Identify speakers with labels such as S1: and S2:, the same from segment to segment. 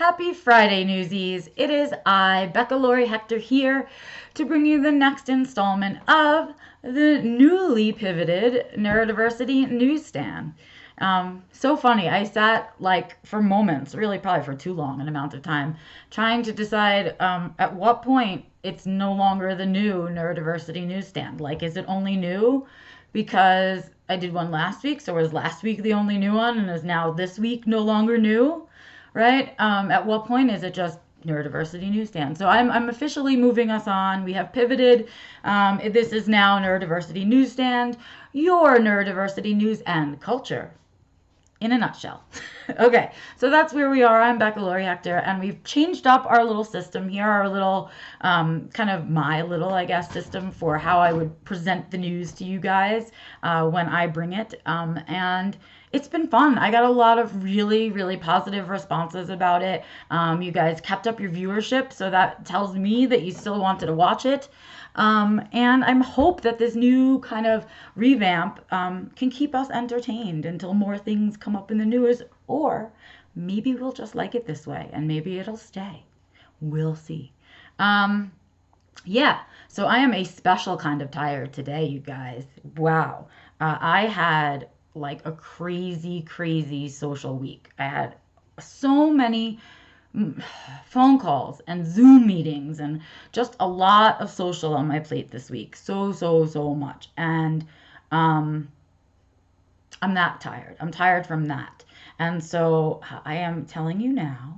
S1: Happy Friday, newsies. It is I, Becca Lori Hector, here to bring you the next installment of the newly pivoted Neurodiversity Newsstand. So funny. I sat for moments, really probably for too long an amount of time, trying to decide at what point it's no longer the new Neurodiversity Newsstand. Like, is it only new because I did one last week? So was last week the only new one, and is now this week no longer new? Right? At what point is it just Neurodiversity Newsstand? So I'm officially moving us on. We have pivoted. This is now Neurodiversity Newsstand, your neurodiversity news and culture in a nutshell. Okay, so that's where we are. I'm Becca Lori Hector, and we've changed up our little system here, our little, kind of my little, I guess, system for how I would present the news to you guys when I bring it. And it's been fun. I got a lot of really, really positive responses about it. You guys kept up your viewership, so that tells me that you still wanted to watch it. And I hope that this new kind of revamp can keep us entertained until more things come up in the news, or maybe we'll just like it this way and maybe it'll stay. We'll see. Yeah, so I am a special kind of tired today, you guys. Wow. I had like a crazy, crazy social week. I had so many phone calls and Zoom meetings and just a lot of social on my plate this week. So much. And I'm that tired. I'm tired from that. And so I am telling you now,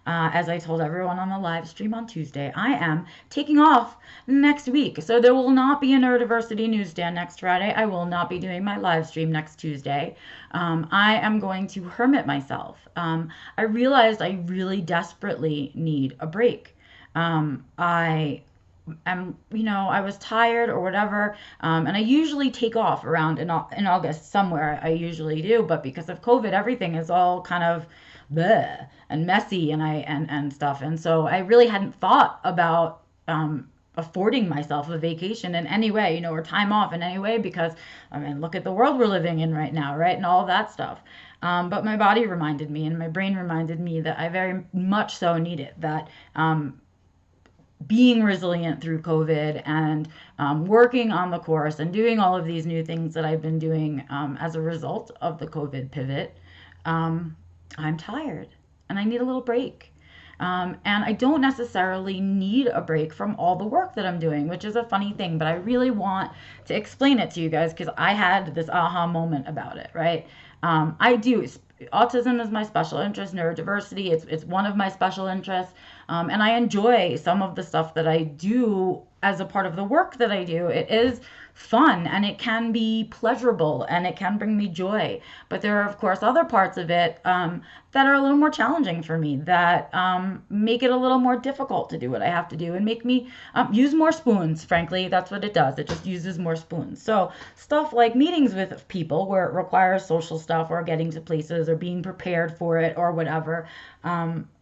S1: as I told everyone on the live stream on Tuesday, I am taking off next week. So there will not be a Neurodiversity Newsstand next Friday. I will not be doing my live stream next Tuesday. I am going to hermit myself. I realized I really desperately need a break. I was tired or whatever, and I usually take off around in August somewhere. I usually do, but because of COVID, everything is all kind of bleh and messy and stuff, and so I really hadn't thought about affording myself a vacation in any way, or time off in any way, because I mean, look at the world we're living in right now, right, and all that stuff. But my body reminded me and my brain reminded me that I very much so need it, that being resilient through COVID and working on the course and doing all of these new things that I've been doing as a result of the COVID pivot, I'm tired and I need a little break. And I don't necessarily need a break from all the work that I'm doing, which is a funny thing, but I really want to explain it to you guys because I had this aha moment about it, right? I do. Autism is my special interest. Neurodiversity, it's one of my special interests. And I enjoy some of the stuff that I do as a part of the work that I do. It is fun and it can be pleasurable and it can bring me joy. But there are, of course, other parts of it that are a little more challenging for me, that make it a little more difficult to do what I have to do and make me use more spoons, frankly. That's what it does. It just uses more spoons. So stuff like meetings with people where it requires social stuff or getting to places or being prepared for it or whatever,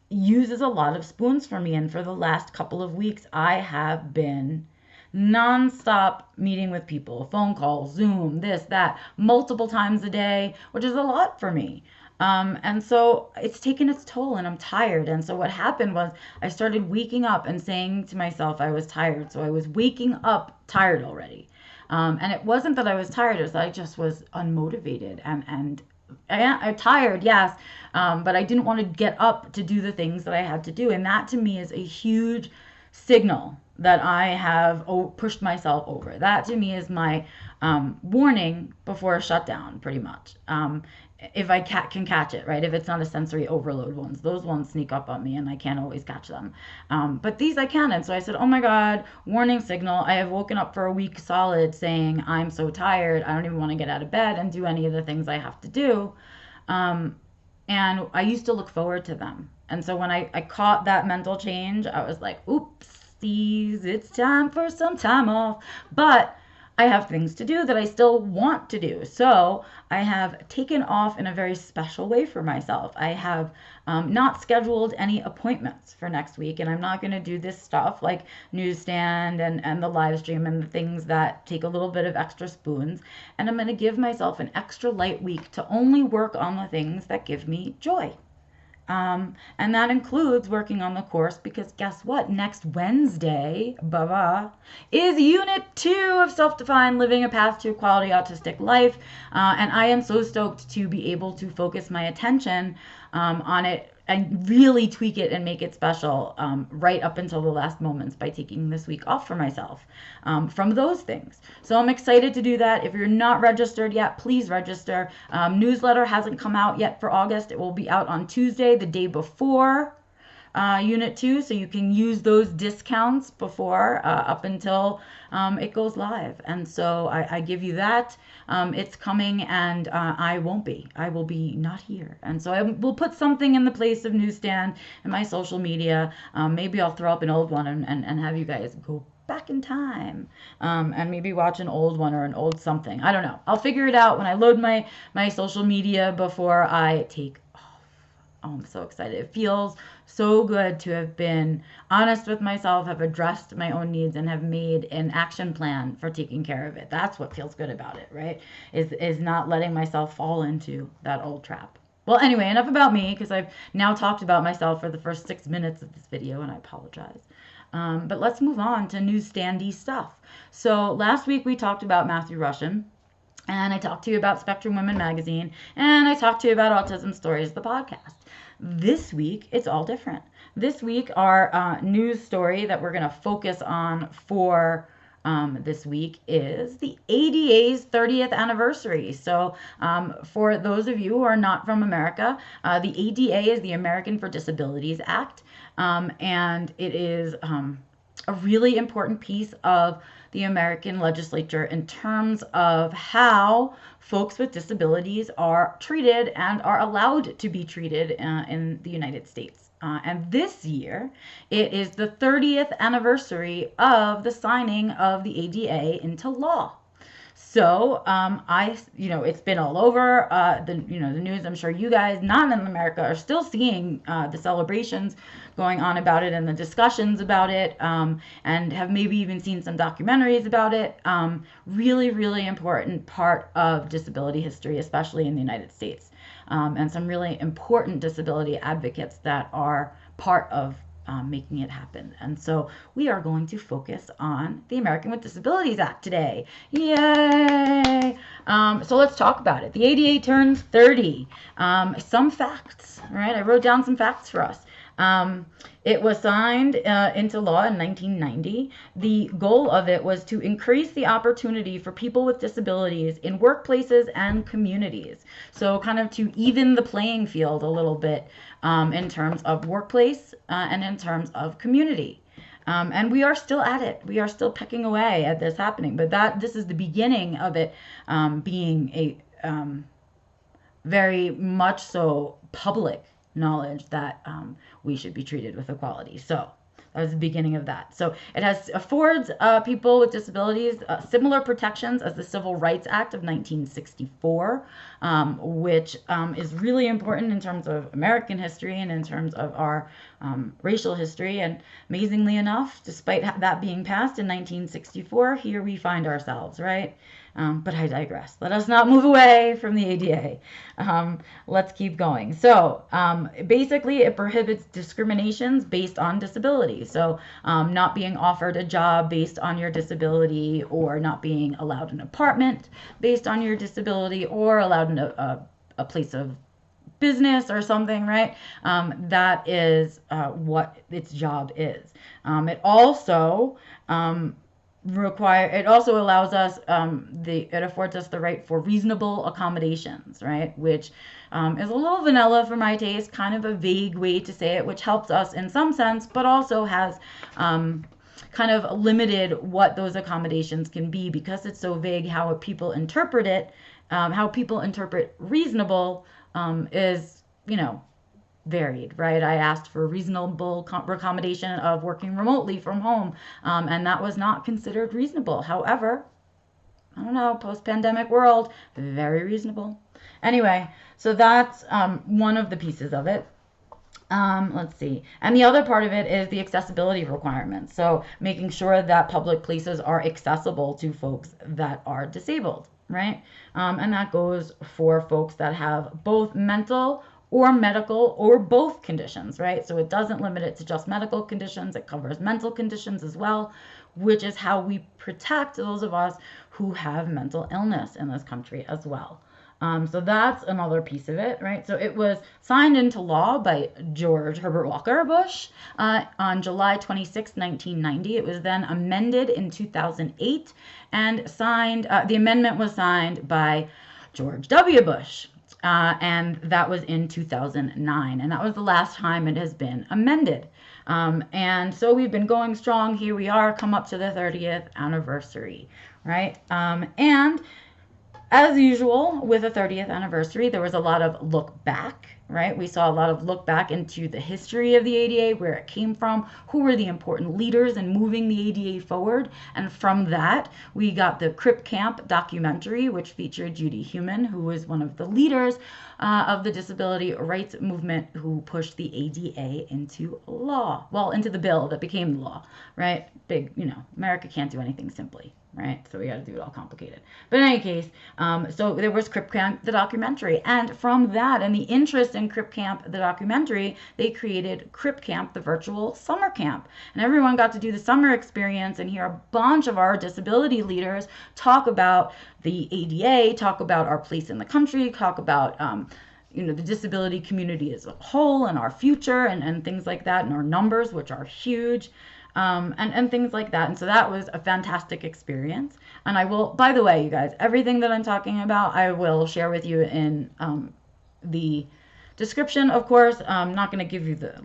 S1: uses a lot of spoons for me. And for the last couple of weeks, I have been nonstop meeting with people, phone calls, Zoom, this, that, multiple times a day, which is a lot for me. And so it's taken its toll and I'm tired. And so what happened was I started waking up and saying to myself I was tired. So I was waking up tired already. And it wasn't that I was tired, it was that I just was unmotivated and I'm tired, yes, but I didn't want to get up to do the things that I had to do. And that to me is a huge signal that I have pushed myself over. That to me is my warning before a shutdown, pretty much. If I can catch it, right? If it's not a sensory overload ones, those ones sneak up on me and I can't always catch them. But these I can. And so I said, oh my God, warning signal. I have woken up for a week solid saying I'm so tired. I don't even want to get out of bed and do any of the things I have to do. And I used to look forward to them. And so when I caught that mental change, I was like, oopsies, it's time for some time off. But I have things to do that I still want to do. So I have taken off in a very special way for myself. I have not scheduled any appointments for next week, and I'm not going to do this stuff like newsstand and the live stream and the things that take a little bit of extra spoons. And I'm going to give myself an extra light week to only work on the things that give me joy. And that includes working on the course because guess what? Next Wednesday, is Unit 2 of Self-Defined Living a Path to a Quality Autistic Life. And I am so stoked to be able to focus my attention on it and really tweak it and make it special right up until the last moments by taking this week off for myself from those things. So I'm excited to do that. If you're not registered yet, please register. Newsletter hasn't come out yet for August. It will be out on Tuesday, the day before Unit 2, so you can use those discounts before up until it goes live. And so I give you that. It's coming, and I won't be. I will be not here. And so I will put something in the place of Newsstand in my social media. Maybe I'll throw up an old one and have you guys go back in time and maybe watch an old one or an old something. I don't know. I'll figure it out when I load my social media before I take off. Oh, I'm so excited. It feels so good to have been honest with myself, have addressed my own needs, and have made an action plan for taking care of it. That's what feels good about it, right? Is not letting myself fall into that old trap. Well, anyway, enough about me, because I've now talked about myself for the first 6 minutes of this video, and I apologize. But let's move on to newsstandy stuff. So last week we talked about Matthew Rushin, and I talked to you about Spectrum Women magazine, and I talked to you about Autism Stories, the podcast. This week, it's all different. This week, our news story that we're going to focus on for this week is the ADA's 30th anniversary. So for those of you who are not from America, the ADA is the American for Disabilities Act, and it is a really important piece of the American legislature in terms of how folks with disabilities are treated and are allowed to be treated in the United States. And this year, it is the 30th anniversary of the signing of the ADA into law. So it's been all over the news. I'm sure you guys not in America are still seeing the celebrations going on about it and the discussions about it, and have maybe even seen some documentaries about it. Really, really important part of disability history, especially in the United States, and some really important disability advocates that are part of making it happen. And so we are going to focus on the American with Disabilities Act today. Yay! So let's talk about it. The ADA turns 30. Some facts, right? I wrote down some facts for us. It was signed into law in 1990. The goal of it was to increase the opportunity for people with disabilities in workplaces and communities. So kind of to even the playing field a little bit in terms of workplace and in terms of community. And we are still at it. We are still pecking away at this happening. But this is the beginning of it being a very much so public knowledge that we should be treated with equality. So that was the beginning of that. So it affords people with disabilities similar protections as the Civil Rights Act of 1964, which is really important in terms of American history and in terms of our racial history. And amazingly enough, despite that being passed in 1964, here we find ourselves, right? But I digress. Let us not move away from the ADA. Let's keep going. So basically, it prohibits discriminations based on disability. So not being offered a job based on your disability, or not being allowed an apartment based on your disability, or allowed in a place of business or something, right? That is what its job is. It also allows us it affords us the right for reasonable accommodations, right, which is a little vanilla for my taste, kind of a vague way to say it, which helps us in some sense, but also has kind of limited what those accommodations can be, because it's so vague. How people interpret it, how people interpret reasonable is varied, right? I asked for reasonable accommodation of working remotely from home, and that was not considered reasonable. However, I don't know, post-pandemic world, very reasonable. Anyway, so that's one of the pieces of it. Let's see. And the other part of it is the accessibility requirements. So making sure that public places are accessible to folks that are disabled, right? And that goes for folks that have both mental or medical or both conditions, right? So it doesn't limit it to just medical conditions. It covers mental conditions as well, which is how we protect those of us who have mental illness in this country as well. So that's another piece of it, right? So it was signed into law by George Herbert Walker Bush on July 26, 1990. It was then amended in 2008 and signed, the amendment was signed by George W. Bush. And that was in 2009. And that was the last time it has been amended. And so we've been going strong. Here we are, come up to the 30th anniversary, right? And as usual, with the 30th anniversary, there was a lot of look back, right? We saw a lot of look back into the history of the ADA, where it came from, who were the important leaders in moving the ADA forward. And from that, we got the Crip Camp documentary, which featured Judy Huemann, who was one of the leaders of the disability rights movement who pushed the ADA into law. Well, into the bill that became law, right? Big, America can't do anything simply. Right, so we got to do it all complicated. But in any case, so there was Crip Camp, the documentary, and from that and the interest in Crip Camp, the documentary, they created Crip Camp, the virtual summer camp, and everyone got to do the summer experience and hear a bunch of our disability leaders talk about the ADA, talk about our place in the country, talk about the disability community as a whole and our future and things like that, and our numbers, which are huge. And things like that. And so that was a fantastic experience. And I will, by the way, you guys, everything that I'm talking about, I will share with you in the description. Of course, I'm not going to give you the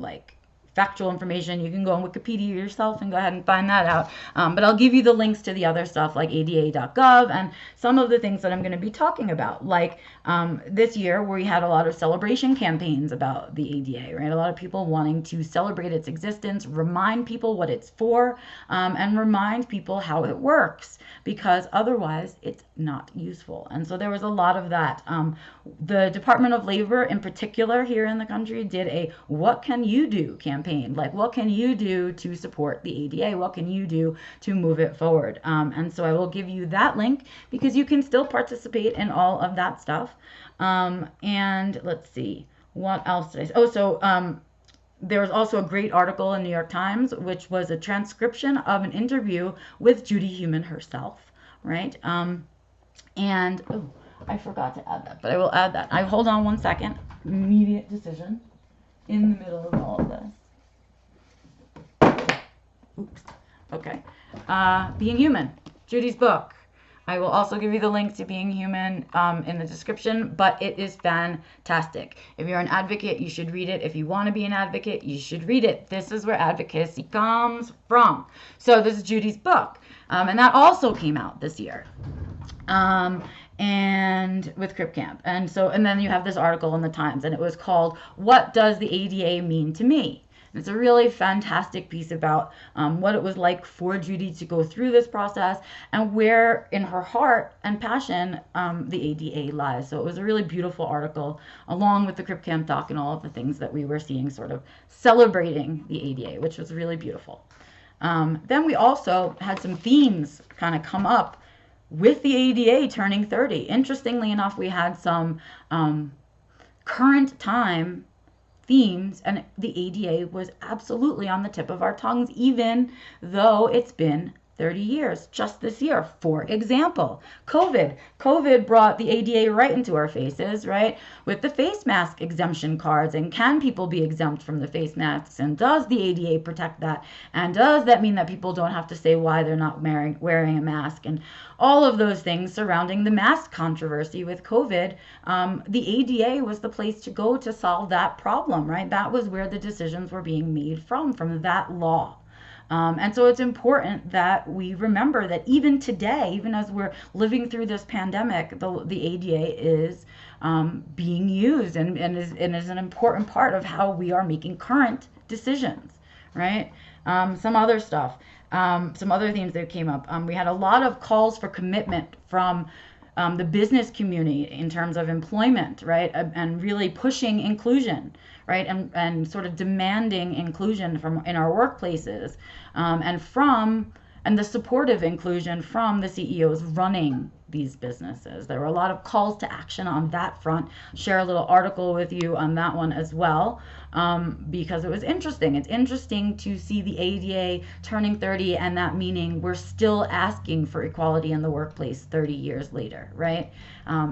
S1: factual information. You can go on Wikipedia yourself and go ahead and find that out. But I'll give you the links to the other stuff like ada.gov and some of the things that I'm going to be talking about. Like this year we had a lot of celebration campaigns about the ADA, right? A lot of people wanting to celebrate its existence, remind people what it's for, and remind people how it works, because otherwise it's not useful. And so there was a lot of that. The Department of Labor in particular here in the country did a "What Can You Do" campaign. Like, what can you do to support the ADA? What can you do to move it forward? And so I will give you that link because you can still participate in all of that stuff. And let's see, what else did I say? Oh, so there was also a great article in New York Times, which was a transcription of an interview with Judy Huemann herself, right? And oh, I forgot to add that, but I will add that. Hold on one second. Immediate decision in the middle of all of this. Oops. Okay. Being Human, Judy's book. I will also give you the link to Being Human in the description, but it is fantastic. If you're an advocate, you should read it. If you want to be an advocate, you should read it. This is where advocacy comes from. So this is Judy's book, and that also came out this year. And with Crip Camp. And then you have this article in the Times, and it was called "What Does the ADA Mean to Me?" And it's a really fantastic piece about what it was like for Judy to go through this process and where in her heart and passion the ADA lies. So it was a really beautiful article, along with the Crip Camp doc and all of the things that we were seeing sort of celebrating the ADA, which was really beautiful. Then we also had some themes kind of come up with the ADA turning 30. Interestingly enough, we had some current time themes, and the ADA was absolutely on the tip of our tongues, even though it's been 30 years just this year. For example, COVID brought the ADA right into our faces, right? With the face mask exemption cards, and can people be exempt from the face masks? And does the ADA protect that? And does that mean that people don't have to say why they're not wearing a mask? And all of those things surrounding the mask controversy with COVID, the ADA was the place to go to solve that problem, right? That was where the decisions were being made from that law. And so it's important that we remember that even today, even as we're living through this pandemic, the ADA is being used and is an important part of how we are making current decisions, right? Some other stuff, some other themes that came up. We had a lot of calls for commitment from the business community in terms of employment, right? And really pushing inclusion, right? And sort of demanding inclusion in our workplaces, and and the supportive inclusion from the CEOs running these businesses. There were a lot of calls to action on that front. Share a little article with you on that one as well, because it was interesting. It's interesting to see the ADA turning 30, and that meaning we're still asking for equality in the workplace 30 years later, right?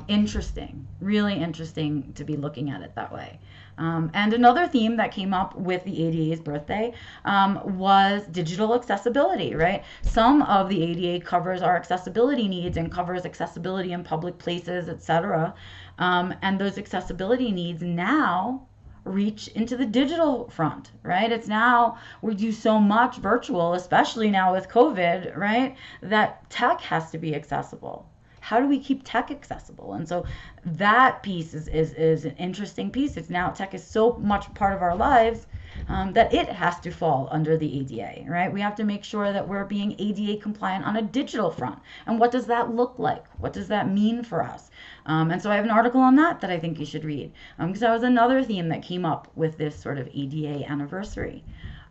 S1: Interesting, really interesting to be looking at it that way. And another theme that came up with the ADA's birthday was digital accessibility, right? Some of the ADA covers our accessibility needs and covers accessibility in public places, etc. And those accessibility needs now reach into the digital front, right? It's now, we do so much virtual, especially now with COVID, right? That tech has to be accessible. How do we keep tech accessible? And so that piece is an interesting piece. It's now, tech is so much part of our lives that it has to fall under the ADA, right? We have to make sure that we're being ADA compliant on a digital front. And what does that look like? What does that mean for us? And so I have an article on that that I think you should read, because that was another theme that came up with this sort of ADA anniversary.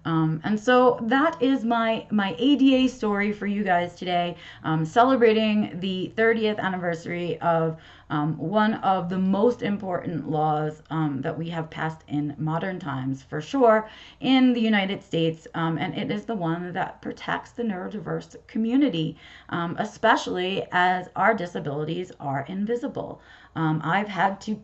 S1: And so that is my ADA story for you guys today, celebrating the 30th anniversary of one of the most important laws that we have passed in modern times, for sure, in the United States, and it is the one that protects the neurodiverse community, especially as our disabilities are invisible. I've had to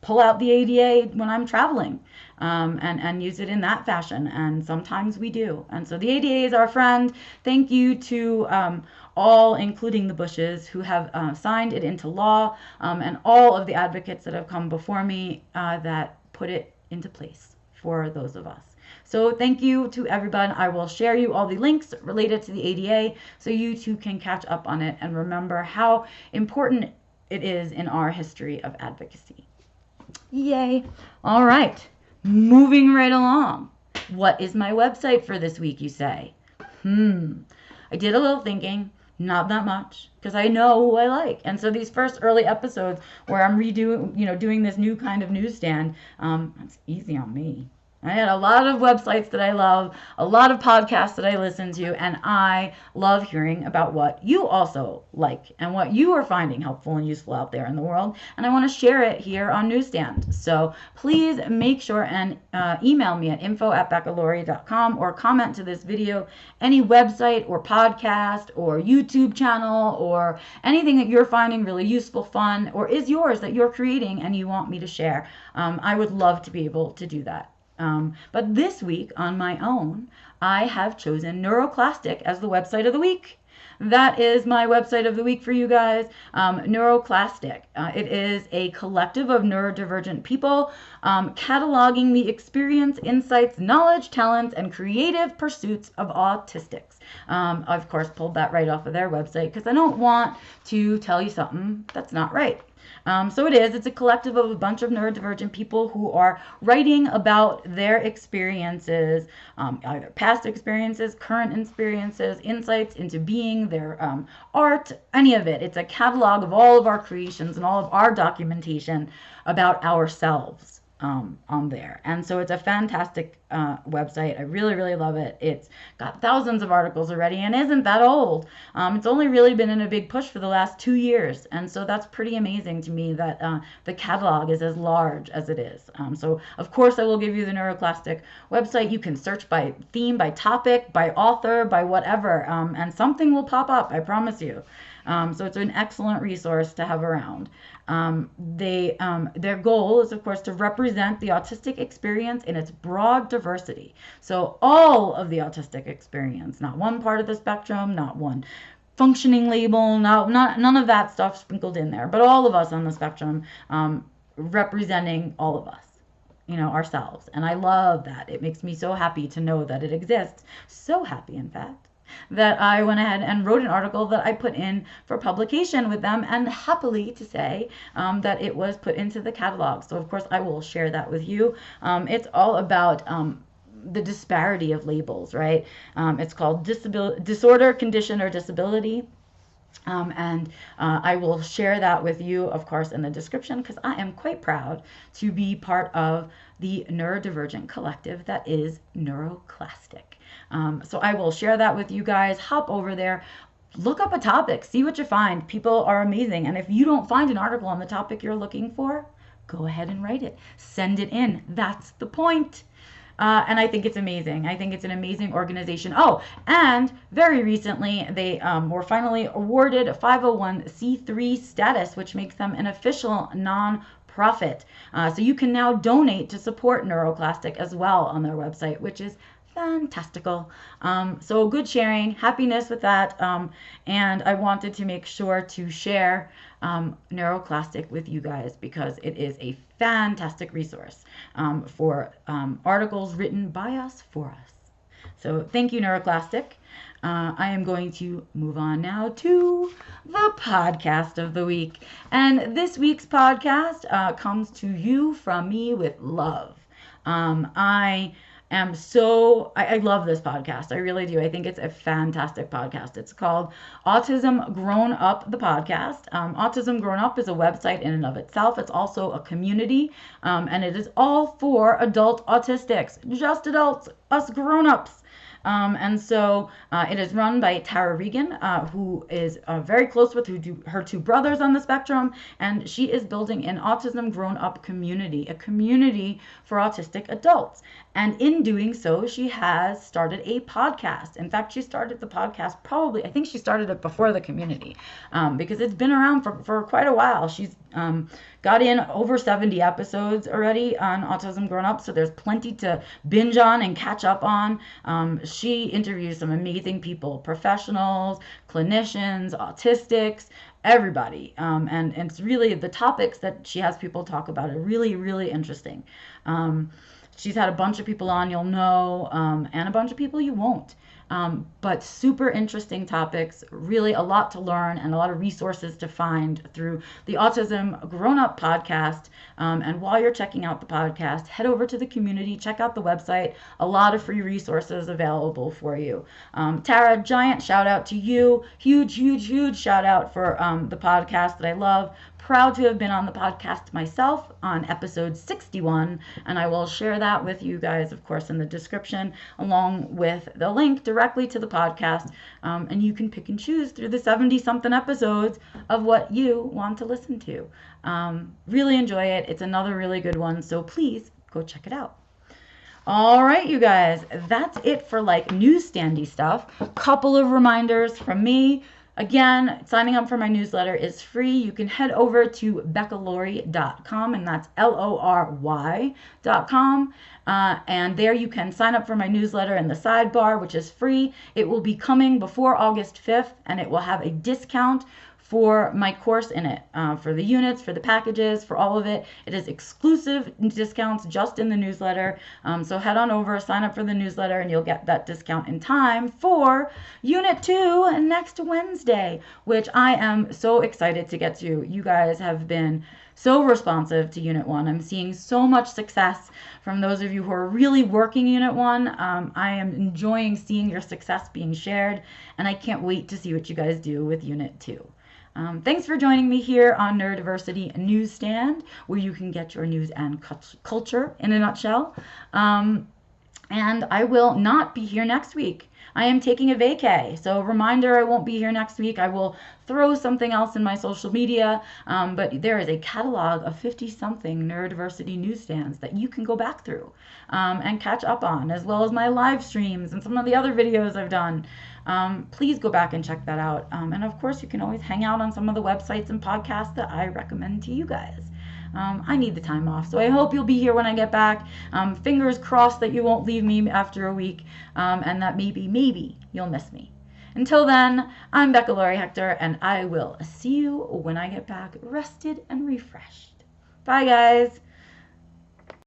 S1: pull out the ADA when I'm traveling, and use it in that fashion. And sometimes we do. And so the ADA is our friend. Thank you to all, including the Bushes, who have signed it into law, and all of the advocates that have come before me that put it into place for those of us. So thank you to everyone. I will share you all the links related to the ADA so you too can catch up on it and remember how important it is in our history of advocacy. Yay. All right. Moving right along. What is my website for this week, you say? I did a little thinking, not that much, because I know who I like. And so these first early episodes where I'm redoing, doing this new kind of newsstand, it's easy on me. I had a lot of websites that I love, a lot of podcasts that I listen to, and I love hearing about what you also like and what you are finding helpful and useful out there in the world. And I want to share it here on Newsstand. So please make sure and email me at info@beccalaurie.com or comment to this video any website or podcast or YouTube channel or anything that you're finding really useful, fun, or is yours that you're creating and you want me to share. I would love to be able to do that. But this week on my own, I have chosen Neuroclastic as the website of the week. That is my website of the week for you guys. Neuroclastic. It is a collective of neurodivergent people cataloging the experience, insights, knowledge, talents, and creative pursuits of autistics. I, of course, pulled that right off of their website because I don't want to tell you something that's not right. So it's a collective of a bunch of neurodivergent people who are writing about their experiences, either past experiences, current experiences, insights into being, their art, any of it. It's a catalog of all of our creations and all of our documentation about ourselves on there. And so it's a fantastic website. I really, really love it. It's got thousands of articles already and isn't that old. It's only really been in a big push for the last 2 years. And so that's pretty amazing to me that the catalog is as large as it is. So of course I will give you the Neuroclastic website. You can search by theme, by topic, by author, by whatever, and something will pop up, I promise you. So it's an excellent resource to have around. Their goal is, of course, to represent the autistic experience in its broad diversity. So all of the autistic experience, not one part of the spectrum, not one functioning label, none of that stuff sprinkled in there, but all of us on the spectrum, representing all of us, ourselves. And I love that. It makes me so happy to know that it exists. So happy, in fact, that I went ahead and wrote an article that I put in for publication with them, and happily to say that it was put into the catalog. So of course I will share that with you. It's all about the disparity of labels, right? It's called disorder, condition, or disability. And I will share that with you, of course, in the description, because I am quite proud to be part of the neurodivergent collective that is Neuroclastic. So I will share that with you guys. Hop over there, look up a topic, see what you find. People are amazing. And if you don't find an article on the topic you're looking for, go ahead and write it. Send it in. That's the point. And I think it's amazing. I think it's an amazing organization. Oh, and very recently, they were finally awarded a 501c3 status, which makes them an official non-profit. So you can now donate to support Neuroclastic as well on their website, which is fantastical. So good sharing, happiness with that. And I wanted to make sure to share Neuroclastic with you guys because it is a fantastic resource for articles written by us for us. So thank you, Neuroclastic. I am going to move on now to the podcast of the week. And this week's podcast comes to you from me with love. I love this podcast. I really do. I think it's a fantastic podcast. It's called Autism Grown Up, the podcast. Autism Grown Up is a website in and of itself. It's also a community, and it is all for adult autistics, just adults, us grown-ups. And so it is run by Tara Regan, who is very close with her two brothers on the spectrum, and she is building an Autism Grown Up community, a community for autistic adults. And in doing so, she has started a podcast. In fact, she started the podcast I think she started it before the community, because it's been around for quite a while. She's got in over 70 episodes already on Autism Grown Up, so there's plenty to binge on and catch up on. She interviews some amazing people, professionals, clinicians, autistics, everybody. And it's really the topics that she has people talk about are really, really interesting. She's had a bunch of people on you'll know, and a bunch of people you won't. But super interesting topics, really a lot to learn and a lot of resources to find through the Autism Grown Up podcast. And while you're checking out the podcast, head over to the community, check out the website, a lot of free resources available for you. Tara, giant shout out to you. Huge, huge, huge shout out for the podcast that I love. Proud to have been on the podcast myself on episode 61, and I will share that with you guys, of course, in the description, along with the link directly to the podcast, and you can pick and choose through the 70-something episodes of what you want to listen to. Really enjoy it. It's another really good one, so please go check it out. All right, you guys, that's it for newsstandy stuff. Couple of reminders from me. Again, signing up for my newsletter is free. You can head over to beccalory.com, and that's LORY.com. And there you can sign up for my newsletter in the sidebar, which is free. It will be coming before August 5th, and it will have a discount for my course in it, for the units, for the packages, for all of it. It is exclusive discounts just in the newsletter. So head on over, sign up for the newsletter, and you'll get that discount in time for Unit 2 next Wednesday, which I am so excited to get to. You guys have been so responsive to Unit 1. I'm seeing so much success from those of you who are really working Unit 1. I am enjoying seeing your success being shared, and I can't wait to see what you guys do with Unit 2. Thanks for joining me here on Neurodiversity Newsstand, where you can get your news and culture in a nutshell. And I will not be here next week. I am taking a vacay, so reminder, I won't be here next week. I will throw something else in my social media, but there is a catalog of 50-something neurodiversity newsstands that you can go back through and catch up on, as well as my live streams and some of the other videos I've done. Please go back and check that out. And of course, you can always hang out on some of the websites and podcasts that I recommend to you guys. I need the time off, so I hope you'll be here when I get back. Fingers crossed that you won't leave me after a week, and that maybe you'll miss me. Until then, I'm Becca Laurie Hector, and I will see you when I get back rested and refreshed. Bye, guys.